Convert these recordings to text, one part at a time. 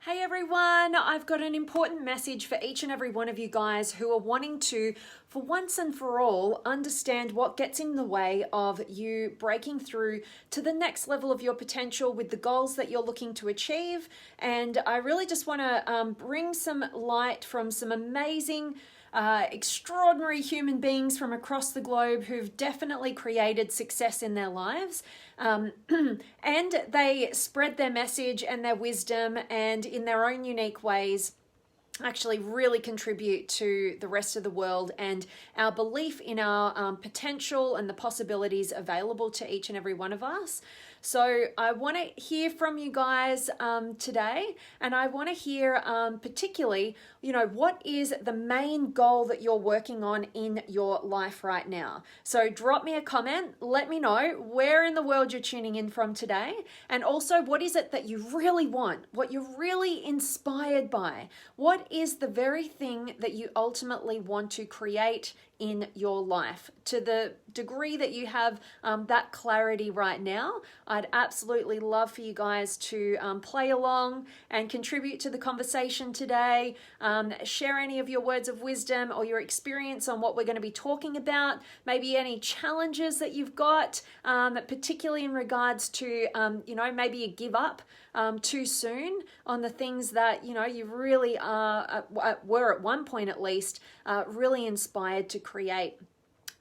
Hey everyone, I've got an important message for each and every one of you guys who are wanting to, for once and for all, understand what gets in the way of you breaking through to the next level of your potential with the goals that you're looking to achieve. And I really just want to bring some light from some amazing extraordinary human beings from across the globe who've definitely created success in their lives. And they spread their message and their wisdom, and in their own unique ways actually really contribute to the rest of the world and our belief in our potential and the possibilities available to each and every one of us. So I want to hear from you guys today, and I want to hear particularly, what is the main goal that you're working on in your life right now? So drop me a comment, let me know where in the world you're tuning in from today, and also what is it that you really want, what you're really inspired by, what is the very thing that you ultimately want to create in your life. To the degree that you have that clarity right now, I'd absolutely love for you guys to play along and contribute to the conversation today. Share any of your words of wisdom or your experience on what we're going to be talking about, maybe any challenges that you've got, particularly in regards to, maybe you give up too soon on the things that, you really were at one point at least, really inspired to create.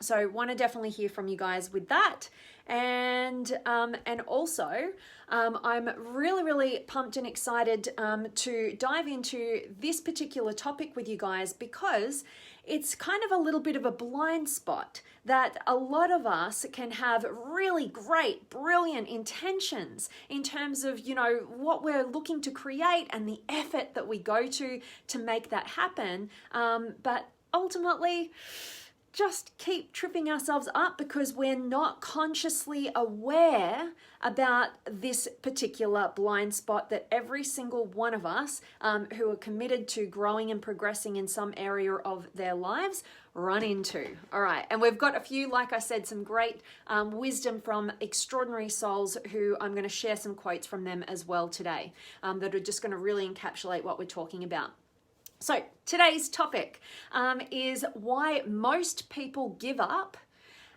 So want to definitely hear from you guys with that. And also, I'm really pumped and excited to dive into this particular topic with you guys, because it's kind of a little bit of a blind spot that a lot of us can have really great, brilliant intentions in terms of, what we're looking to create and the effort that we go to make that happen. But ultimately, just keep tripping ourselves up because we're not consciously aware about this particular blind spot that every single one of us who are committed to growing and progressing in some area of their lives run into. All right, and we've got a few, like I said, some great wisdom from extraordinary souls who I'm going to share some quotes from them as well today that are just going to really encapsulate what we're talking about. So today's topic is why most people give up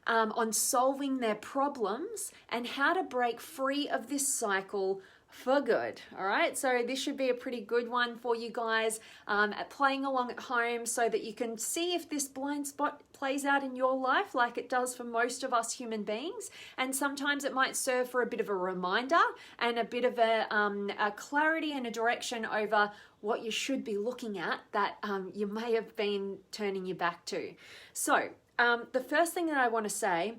on solving their problems and how to break free of this cycle for good. All right, so this should be a pretty good one for you guys at playing along at home so that you can see if this blind spot plays out in your life like it does for most of us human beings. And sometimes it might serve for a bit of a reminder and a bit of a clarity and a direction over what you should be looking at that you may have been turning your back to. So the first thing that I want to say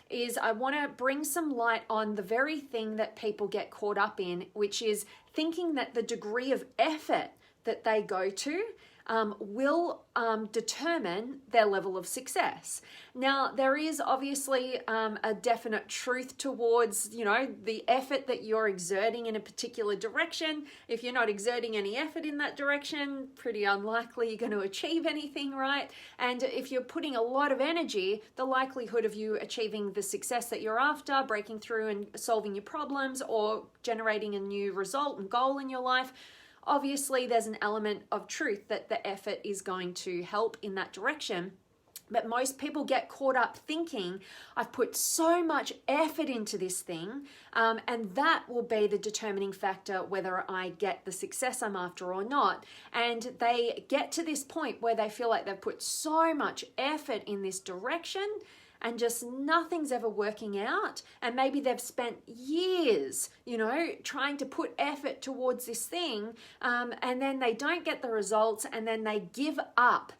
is I want to bring some light on the very thing that people get caught up in, which is thinking that the degree of effort that they go to will determine their level of success. Now, there is obviously a definite truth towards, the effort that you're exerting in a particular direction. If you're not exerting any effort in that direction, pretty unlikely you're going to achieve anything, right? And if you're putting a lot of energy, the likelihood of you achieving the success that you're after, breaking through and solving your problems or generating a new result and goal in your life, obviously, there's an element of truth that the effort is going to help in that direction. But most people get caught up thinking, I've put so much effort into this thing, and that will be the determining factor whether I get the success I'm after or not. And they get to this point where they feel like they've put so much effort in this direction and just nothing's ever working out. And maybe they've spent years, trying to put effort towards this thing, and then they don't get the results and then they give up.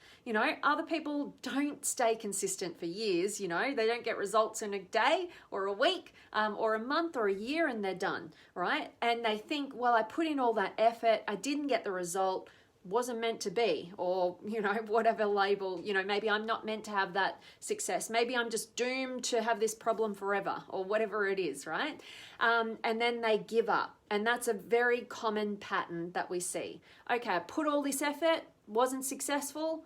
Other people don't stay consistent for years, they don't get results in a day or a week or a month or a year and they're done, right? And they think, well, I put in all that effort, I didn't get the result, wasn't meant to be, or whatever label, maybe I'm not meant to have that success, maybe I'm just doomed to have this problem forever, or whatever it is, right? And then they give up, and that's a very common pattern that we see. Okay, I put all this effort, wasn't successful,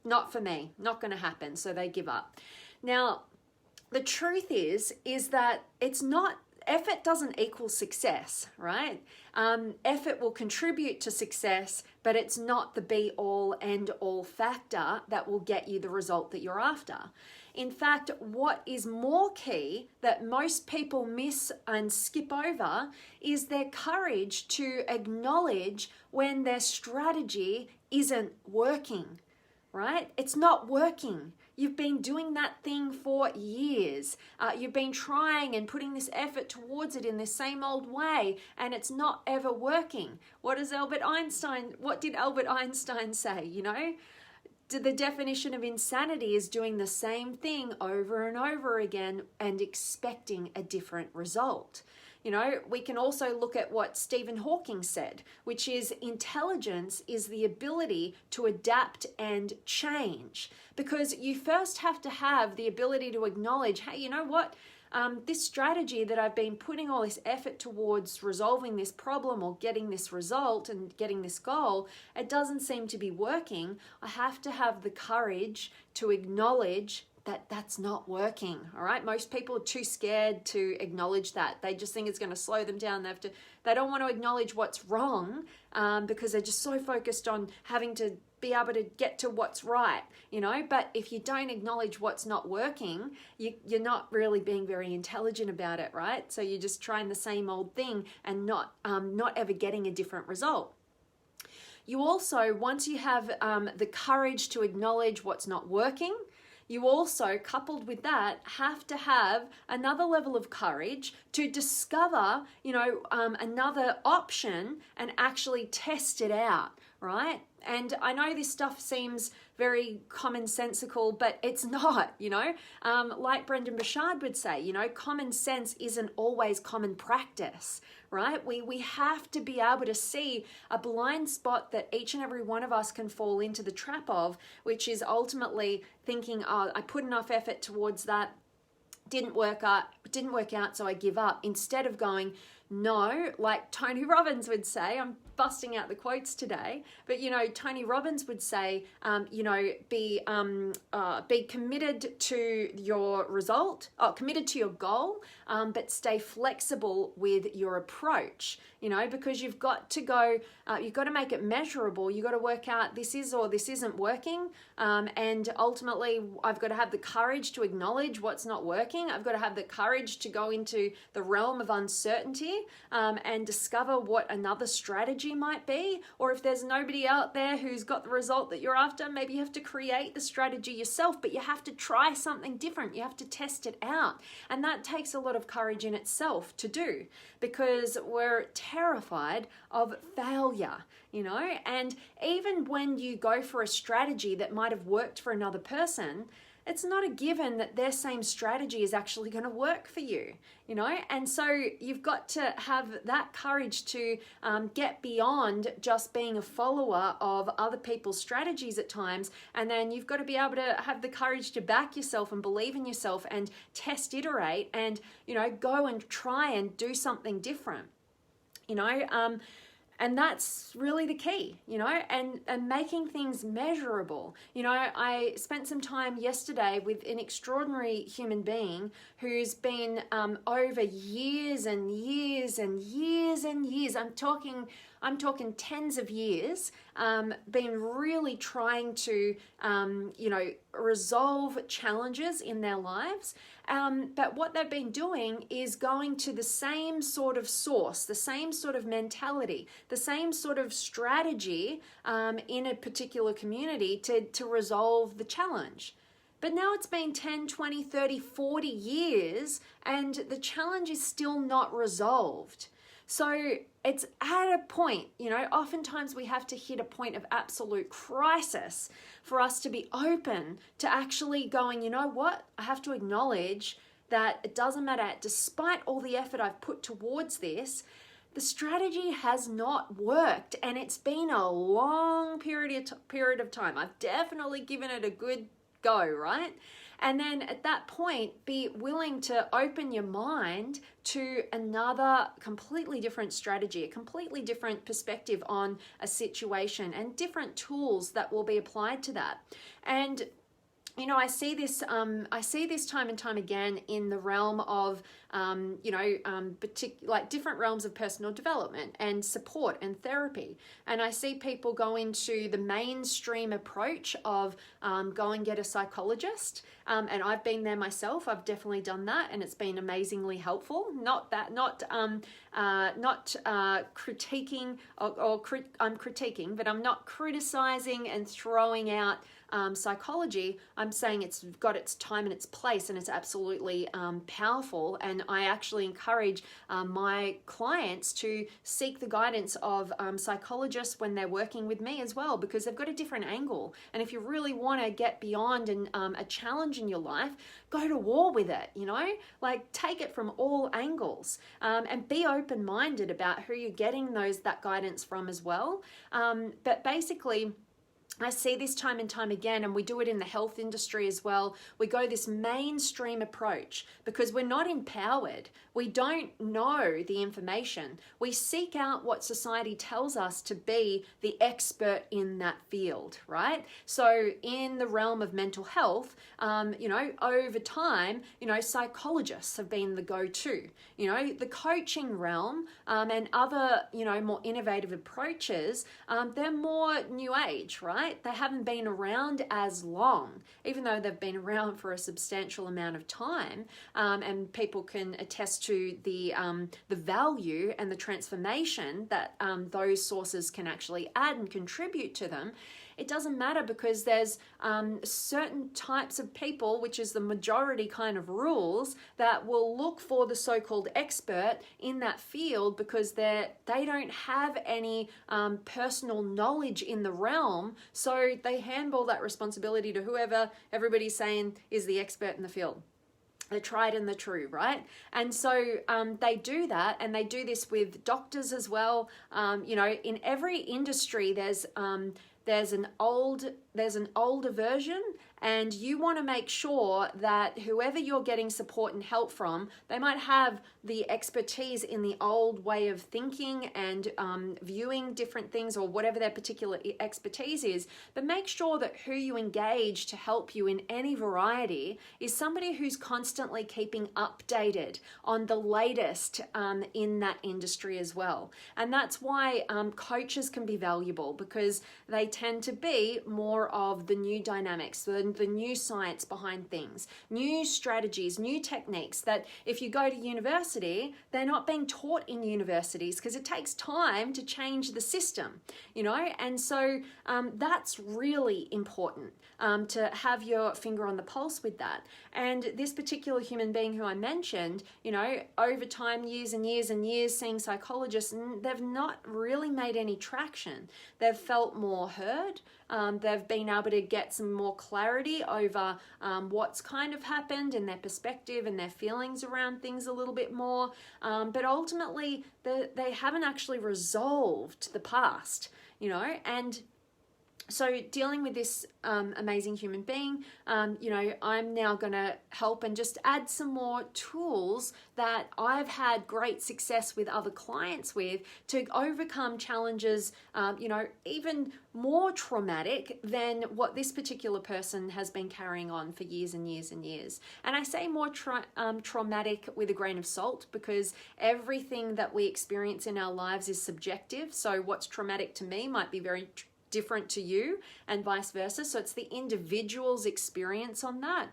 not for me, not going to happen, so they give up. Now the truth is that it's not effort doesn't equal success, right? Effort will contribute to success, but it's not the be all end all factor that will get you the result that you're after. In fact, what is more key that most people miss and skip over is their courage to acknowledge when their strategy isn't working, right? It's not working. You've been doing that thing for years. You've been trying and putting this effort towards it in the same old way, and it's not ever working. What did Albert Einstein say, you know? The definition of insanity is doing the same thing over and over again and expecting a different result. You know, we can also look at what Stephen Hawking said, which is intelligence is the ability to adapt and change. Because you first have to have the ability to acknowledge, hey, you know what? This strategy that I've been putting all this effort towards resolving this problem or getting this result and getting this goal, it doesn't seem to be working. I have to have the courage to acknowledge that that's not working. All right. Most people are too scared to acknowledge that. They just think it's going to slow them down. They don't want to acknowledge what's wrong because they're just so focused on having to be able to get to what's right, you know. But if you don't acknowledge what's not working, you're not really being very intelligent about it, right? So you're just trying the same old thing and not ever getting a different result. You also, once you have the courage to acknowledge what's not working, you also, coupled with that, have to have another level of courage to discover, you know, another option and actually test it out, right? And I know this stuff seems very commonsensical, but it's not, you know. Like Brendan Burchard would say, you know, common sense isn't always common practice, right? We have to be able to see a blind spot that each and every one of us can fall into the trap of, which is ultimately thinking, oh, I put enough effort towards that, didn't work out, so I give up. Instead of going, no, like Tony Robbins would say, I'm busting out the quotes today, but you know, Tony Robbins would say, you know, be committed to your result, committed to your goal, but stay flexible with your approach, you know, because you've got to go, you've got to make it measurable. You've got to work out this is or this isn't working. And ultimately I've got to have the courage to acknowledge what's not working. I've got to have the courage to go into the realm of uncertainty and discover what another strategy might be. Or if there's nobody out there who's got the result that you're after, maybe you have to create the strategy yourself, but you have to try something different. You have to test it out. And that takes a lot of courage in itself to do, because we're terrified of failure, you know. And even when you go for a strategy that might have worked for another person, it's not a given that their same strategy is actually going to work for you, you know. And so you've got to have that courage to get beyond just being a follower of other people's strategies at times. And then you've got to be able to have the courage to back yourself and believe in yourself and test, iterate, and, you know, go and try and do something different, you know. And that's really the key, you know, and making things measurable. You know, I spent some time yesterday with an extraordinary human being who's been over years and years and years and years, I'm talking tens of years, been really trying to, you know, resolve challenges in their lives. But what they've been doing is going to the same sort of source, the same sort of mentality, the same sort of strategy in a particular community to resolve the challenge. But now it's been 10, 20, 30, 40 years and the challenge is still not resolved. So it's at a point, you know, oftentimes we have to hit a point of absolute crisis for us to be open to actually going, you know what, I have to acknowledge that it doesn't matter, despite all the effort I've put towards this, the strategy has not worked and it's been a long period of time. I've definitely given it a good go, right? And then at that point, be willing to open your mind to another completely different strategy, a completely different perspective on a situation and different tools that will be applied to that. And you know, I see this time and time again in the realm of like different realms of personal development and support and therapy. And I see people go into the mainstream approach of go and get a psychologist. And I've been there myself. I've definitely done that, and it's been amazingly helpful. Not critiquing I'm critiquing, but I'm not criticizing and throwing out psychology. I'm saying it's got its time and its place, and it's absolutely powerful. And I actually encourage my clients to seek the guidance of psychologists when they're working with me as well, because they've got a different angle. And if you really want to get beyond a challenge in your life, go to war with it, like take it from all angles, and be open-minded about who you're getting that guidance from as well. But basically, I see this time and time again, and we do it in the health industry as well. We go this mainstream approach because we're not empowered. We don't know the information. We seek out what society tells us to be the expert in that field, right? So in the realm of mental health, over time, psychologists have been the go-to. The coaching realm and other, more innovative approaches, they're more new age, right? They haven't been around as long, even though they've been around for a substantial amount of time, and people can attest to the value and the transformation that those sources can actually add and contribute to them. It doesn't matter, because there's certain types of people, which is the majority kind of rules, that will look for the so-called expert in that field because they don't have any personal knowledge in the realm, so they handball that responsibility to whoever everybody's saying is the expert in the field. The tried and the true, right? And so they do that, and they do this with doctors as well. In every industry, there's an older version, and you want to make sure that whoever you're getting support and help from, they might have the expertise in the old way of thinking and viewing different things, or whatever their particular expertise is, but make sure that who you engage to help you in any variety is somebody who's constantly keeping updated on the latest in that industry as well. And that's why coaches can be valuable, because they tend to be more of the new dynamics, the new science behind things, new strategies, new techniques that if you go to university, they're not being taught in universities, because it takes time to change the system, and so that's really important to have your finger on the pulse with that. And this particular human being who I mentioned, over time, years and years and years seeing psychologists, and they've not really made any traction. They've felt more heard. They've been able to get some more clarity over what's kind of happened and their perspective and their feelings around things a little bit more. But ultimately, they haven't actually resolved the past, and so dealing with this amazing human being, I'm now going to help and just add some more tools that I've had great success with other clients with to overcome challenges, even more traumatic than what this particular person has been carrying on for years and years and years. And I say more traumatic with a grain of salt, because everything that we experience in our lives is subjective. So what's traumatic to me might be very different to you, and vice versa. So it's the individual's experience on that.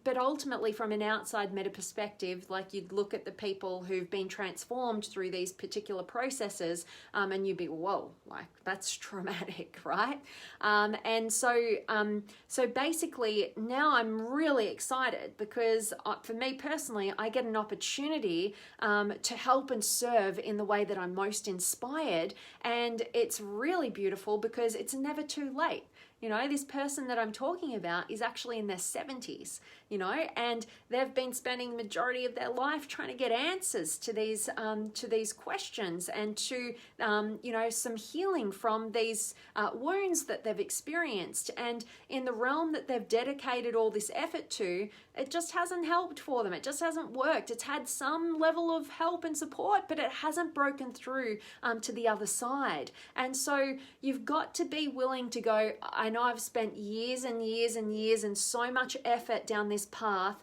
But ultimately, from an outside meta perspective, like you'd look at the people who've been transformed through these particular processes, and you'd be, whoa, like that's traumatic, right? And so basically now I'm really excited, because for me personally, I get an opportunity to help and serve in the way that I'm most inspired. And it's really beautiful, because it's never too late. This person that I'm talking about is actually in their 70s, and they've been spending the majority of their life trying to get answers to these questions, and to, some healing from these wounds that they've experienced. And in the realm that they've dedicated all this effort to, it just hasn't helped for them. It just hasn't worked. It's had some level of help and support, but it hasn't broken through to the other side. And so you've got to be willing to go, I know I've spent years and years and years and so much effort down this path,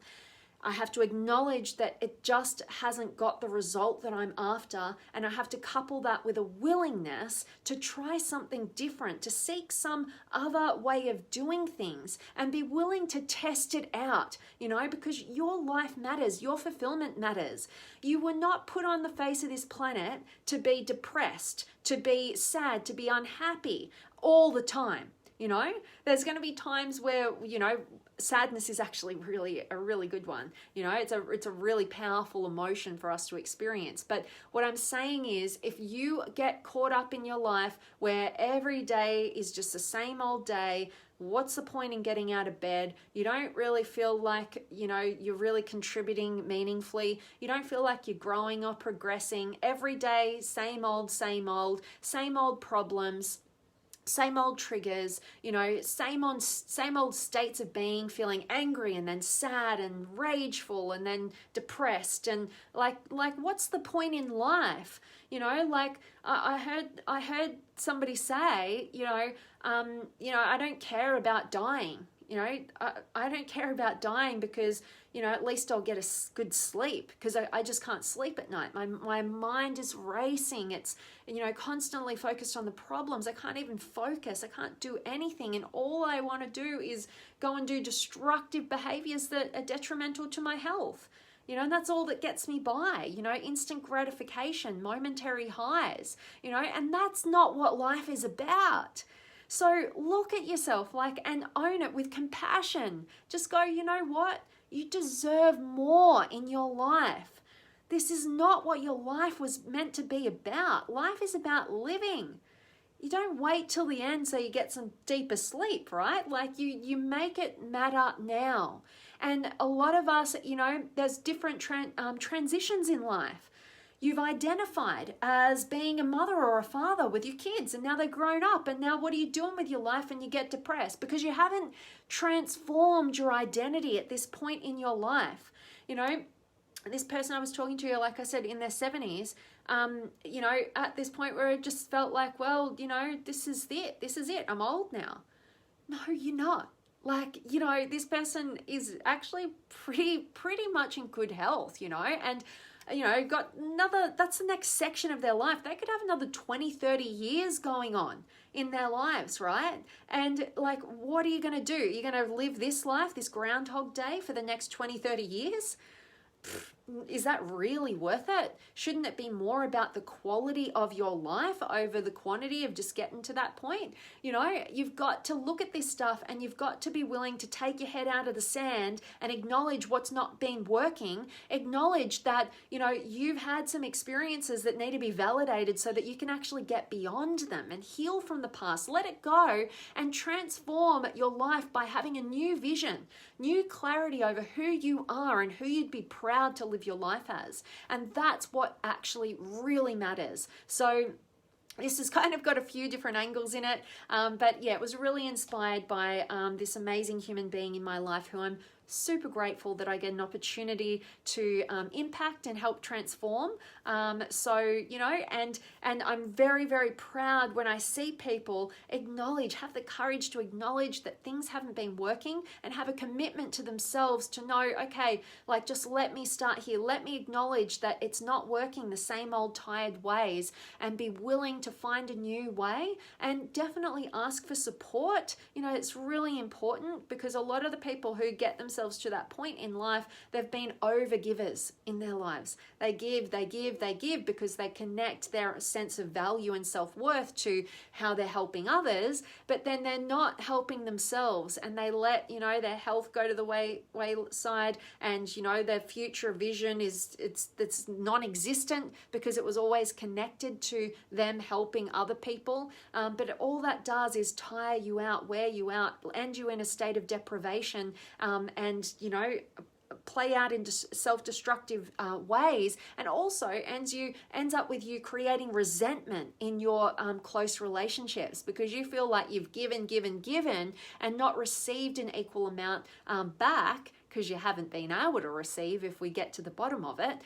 I have to acknowledge that it just hasn't got the result that I'm after, and I have to couple that with a willingness to try something different, to seek some other way of doing things and be willing to test it out, because your life matters, your fulfillment matters. You were not put on the face of this planet to be depressed, to be sad, to be unhappy all the time. There's going to be times where, sadness is actually a really good one. It's a really powerful emotion for us to experience. But what I'm saying is, if you get caught up in your life where every day is just the same old day, what's the point in getting out of bed? You don't really feel like, you're really contributing meaningfully. You don't feel like you're growing or progressing. Every day, same old problems, same old triggers, same old states of being, feeling angry and then sad and rageful and then depressed, and like what's the point in life? I heard somebody say, I don't care about dying. I don't care about dying because, at least I'll get a good sleep, because I just can't sleep at night. My mind is racing. It's, constantly focused on the problems. I can't even focus. I can't do anything. And all I want to do is go and do destructive behaviors that are detrimental to my health. And that's all that gets me by, instant gratification, momentary highs, and that's not what life is about. So look at yourself and own it with compassion. Just go, you know what? You deserve more in your life. This is not what your life was meant to be about. Life is about living. You don't wait till the end so you get some deeper sleep, right? You make it matter now. And a lot of us, there's different transitions in life. You've identified as being a mother or a father with your kids, and now they're grown up, and now what are you doing with your life? And you get depressed because you haven't transformed your identity at this point in your life. This person I was talking to, like I said, in their 70s, at this point where it just felt like, well, this is it, I'm old now. No, you're not. This person is actually pretty much in good health, and got that's the next section of their life. They could have another 20, 30 years going on in their lives, right? And what are you going to do? You're going to live this life, this Groundhog Day, for the next 20, 30 years? Is that really worth it? Shouldn't it be more about the quality of your life over the quantity of just getting to that point? You've got to look at this stuff, and you've got to be willing to take your head out of the sand and acknowledge what's not been working. Acknowledge that, you've had some experiences that need to be validated so that you can actually get beyond them and heal from the past. Let it go and transform your life by having a new vision, new clarity over who you are and who you'd be proud to live your life as. And that's what actually really matters. So this has kind of got a few different angles in it. But yeah, it was really inspired by this amazing human being in my life who I'm super grateful that I get an opportunity to impact and help transform. And I'm very, very proud when I see people have the courage to acknowledge that things haven't been working and have a commitment to themselves to know, okay, just let me start here. Let me acknowledge that it's not working the same old tired ways, and be willing to find a new way, and definitely ask for support. It's really important, because a lot of the people who get themselves to that point in life, they've been overgivers in their lives. They give because they connect their sense of value and self-worth to how they're helping others, but then they're not helping themselves, and they let their health go to the wayside, and their future vision it's non-existent because it was always connected to them helping other people, but all that does is tire you out, wear you out, end you in a state of deprivation, and play out into self-destructive ways, and also ends up with you creating resentment in your close relationships, because you feel like you've given and not received an equal amount back, because you haven't been able to receive, if we get to the bottom of it,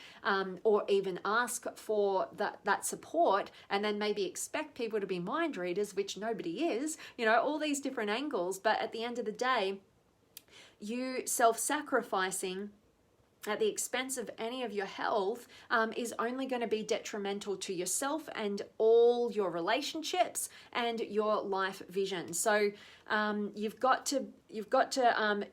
or even ask for that support, and then maybe expect people to be mind readers, which nobody is, all these different angles. But at the end of the day, you self-sacrificing at the expense of any of your health is only going to be detrimental to yourself and all your relationships and your life vision. So you've got to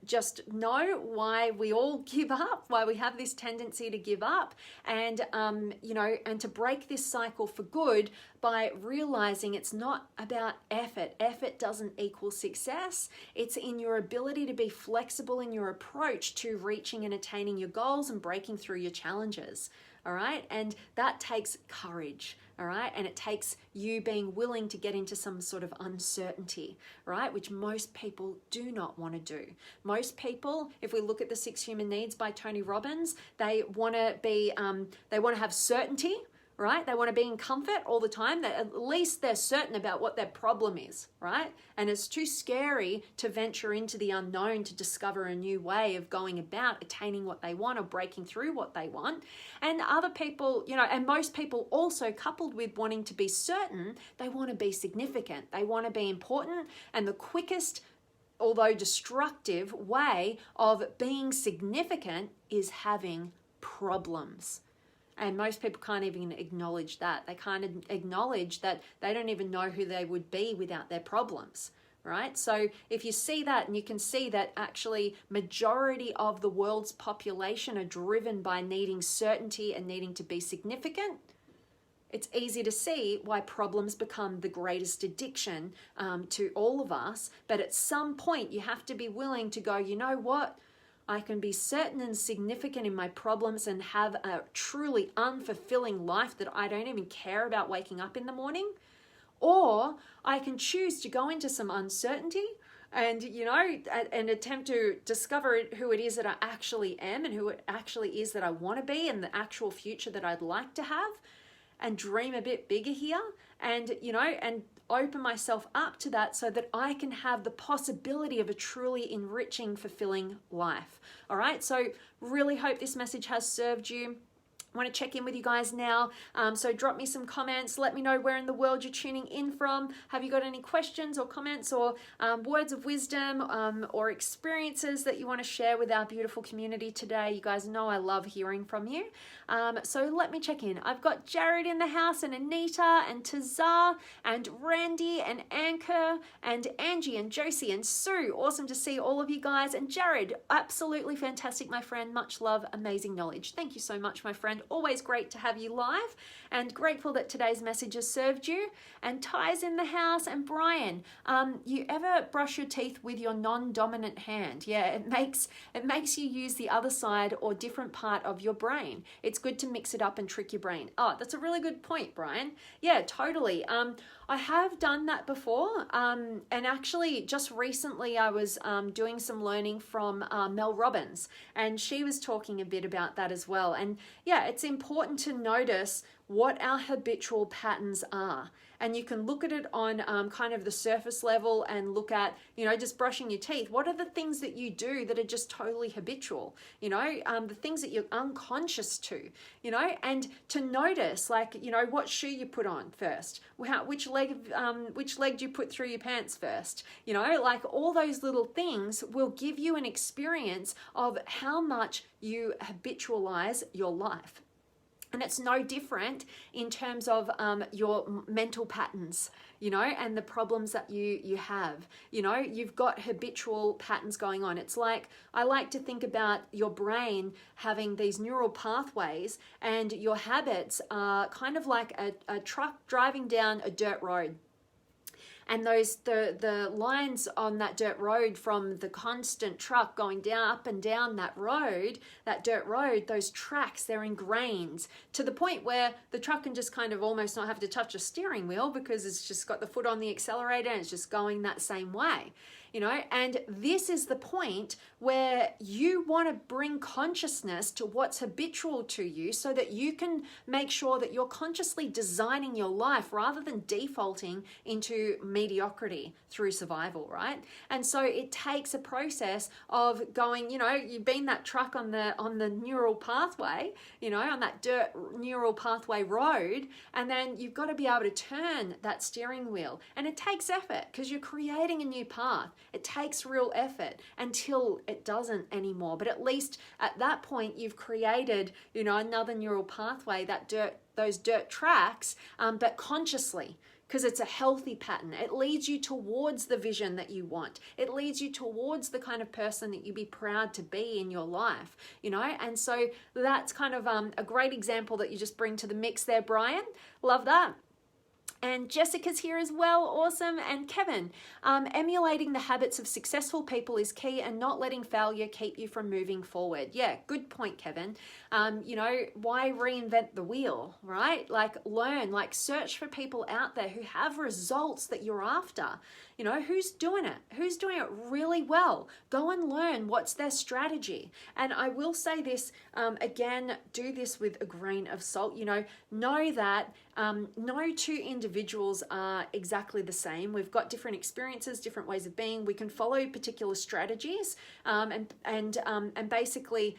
just know why we all give up, why we have this tendency to give up, and and to break this cycle for good by realizing it's not about effort. Effort doesn't equal success. It's in your ability to be flexible in your approach to reaching and attaining your goals and breaking through your challenges. All right. And that takes courage. All right. And it takes you being willing to get into some sort of uncertainty, right? Which most people do not want to do. Most people, if we look at the 6 Human Needs by Tony Robbins, they want to have certainty, right? They want to be in comfort all the time. That at least they're certain about what their problem is, right? And it's too scary to venture into the unknown to discover a new way of going about attaining what they want or breaking through what they want. And other people, and most people also, coupled with wanting to be certain, they want to be significant. They want to be important. And the quickest, although destructive, way of being significant is having problems. And most people can't even acknowledge that. They can't acknowledge that they don't even know who they would be without their problems, right? So if you see that, and you can see that actually majority of the world's population are driven by needing certainty and needing to be significant, it's easy to see why problems become the greatest addiction to all of us. But at some point, you have to be willing to go, you know what? I can be certain and significant in my problems and have a truly unfulfilling life that I don't even care about waking up in the morning. Or I can choose to go into some uncertainty and, and attempt to discover who it is that I actually am and who it actually is that I want to be and the actual future that I'd like to have, and dream a bit bigger here and, and open myself up to that so that I can have the possibility of a truly enriching, fulfilling life. All right. So really hope this message has served you. I want to check in with you guys now. So drop me some comments. Let me know where in the world you're tuning in from. Have you got any questions or comments or words of wisdom or experiences that you want to share with our beautiful community today? You guys know I love hearing from you. So let me check in. I've got Jared in the house, and Anita and Tazar and Randy and Anchor and Angie and Josie and Sue. Awesome to see all of you guys. And Jared, absolutely fantastic, my friend. Much love, amazing knowledge. Thank you so much, my friend. Always great to have you live, and grateful that today's message has served you. And Ty's in the house, and Brian, you ever brush your teeth with your non-dominant hand? Yeah, it makes you use the other side or different part of your brain. It's good to mix it up and trick your brain. Oh, that's a really good point, Brian. Yeah, totally. I have done that before, and actually just recently I was doing some learning from Mel Robbins, and she was talking a bit about that as well. And yeah, it's important to notice what our habitual patterns are. And you can look at it on kind of the surface level and look at, just brushing your teeth. What are the things that you do that are just totally habitual? The things that you're unconscious to, and to notice, what shoe you put on first, which leg do you put through your pants first? All those little things will give you an experience of how much you habitualize your life. And it's no different in terms of your mental patterns, and the problems that you have. You've got habitual patterns going on. It's like, I like to think about your brain having these neural pathways, and your habits are kind of like a truck driving down a dirt road. And the lines on that dirt road from the constant truck going up and down that dirt road, those tracks, they're ingrained to the point where the truck can just kind of almost not have to touch a steering wheel because it's just got the foot on the accelerator and it's just going that same way. And this is the point where you want to bring consciousness to what's habitual to you so that you can make sure that you're consciously designing your life rather than defaulting into mediocrity through survival, right? And so it takes a process of going, you've been that truck on the neural pathway, on that dirt neural pathway road, and then you've got to be able to turn that steering wheel. And it takes effort because you're creating a new path. It takes real effort until it doesn't anymore. But at least at that point, you've created, another neural pathway, those dirt tracks, but consciously, because it's a healthy pattern. It leads you towards the vision that you want. It leads you towards the kind of person that you'd be proud to be in your life, and so that's kind of a great example that you just bring to the mix there, Brian. Love that. And Jessica's here as well, awesome. And Kevin, emulating the habits of successful people is key, and not letting failure keep you from moving forward. Yeah, good point, Kevin. Why reinvent the wheel, right? Learn, search for people out there who have results that you're after. Who's doing it? Who's doing it really well? Go and learn what's their strategy. And I will say this, again, do this with a grain of salt. Know that no two individuals are exactly the same. We've got different experiences, different ways of being. We can follow particular strategies and basically,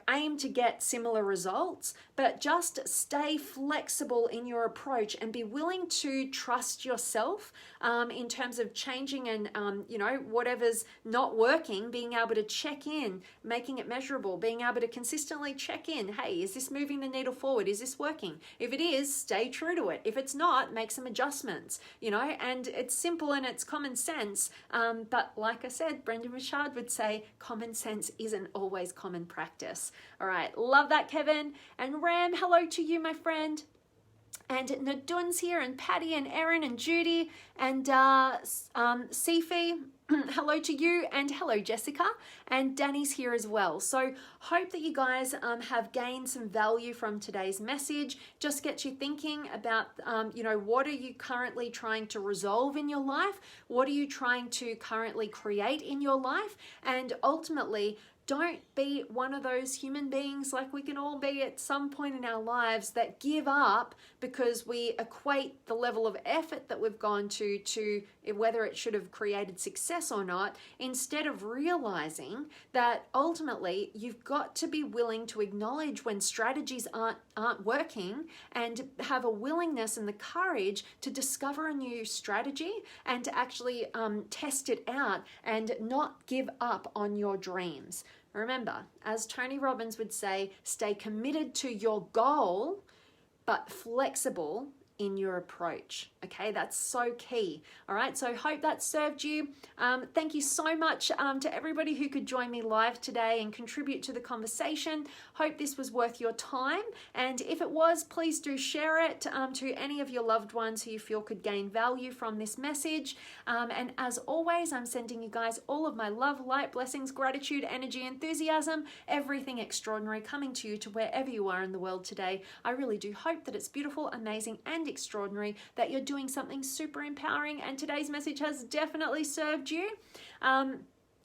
aim to get similar results, but just stay flexible in your approach and be willing to trust yourself in terms of changing and, whatever's not working, being able to check in, making it measurable, being able to consistently check in. Hey, is this moving the needle forward? Is this working? If it is, stay true to it. If it's not, make some adjustments, and it's simple and it's common sense. But like I said, Brendan Richard would say, common sense isn't always common practice. All right. Love that, Kevin. And Ram, hello to you, my friend. And Nadun's here, and Patty, and Erin, and Judy, and Sifi, hello to you, and hello Jessica, and Danny's here as well. So hope that you guys have gained some value from today's message. Just get you thinking about, what are you currently trying to resolve in your life? What are you trying to currently create in your life? And ultimately, don't be one of those human beings, like we can all be at some point in our lives, that give up because we equate the level of effort that we've gone to whether it should have created success or not, instead of realizing that ultimately you've got to be willing to acknowledge when strategies aren't working, and have a willingness and the courage to discover a new strategy and to actually test it out and not give up on your dreams. Remember, as Tony Robbins would say, stay committed to your goal, but flexible in your approach. Okay, that's so key. All right, so hope that served you. Thank you so much to everybody who could join me live today and contribute to the conversation. Hope this was worth your time, and if it was, please do share it to any of your loved ones who you feel could gain value from this message. And as always, I'm sending you guys all of my love, light, blessings, gratitude, energy, enthusiasm, everything extraordinary coming to you to wherever you are in the world today. I really do hope that it's beautiful, amazing, and extraordinary, that you're doing something super empowering, and today's message has definitely served you.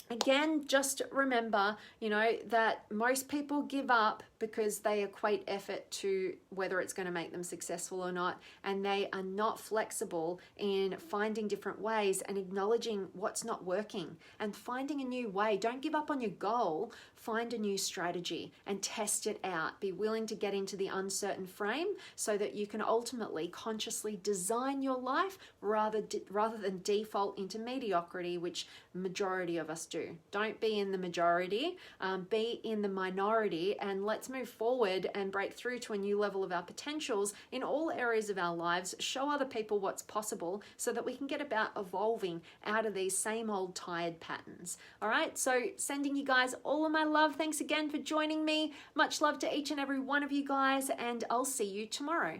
Again, just remember, that most people give up because they equate effort to whether it's going to make them successful or not, and they are not flexible in finding different ways and acknowledging what's not working and finding a new way. Don't give up on your goal. Find a new strategy and test it out. Be willing to get into the uncertain frame so that you can ultimately consciously design your life rather than default into mediocrity, which majority of us do. Don't be in the majority, be in the minority, and let's move forward and break through to a new level of our potentials in all areas of our lives. Show other people what's possible so that we can get about evolving out of these same old tired patterns. All right, so sending you guys all of my love. Thanks again for joining me. Much love to each and every one of you guys, and I'll see you tomorrow.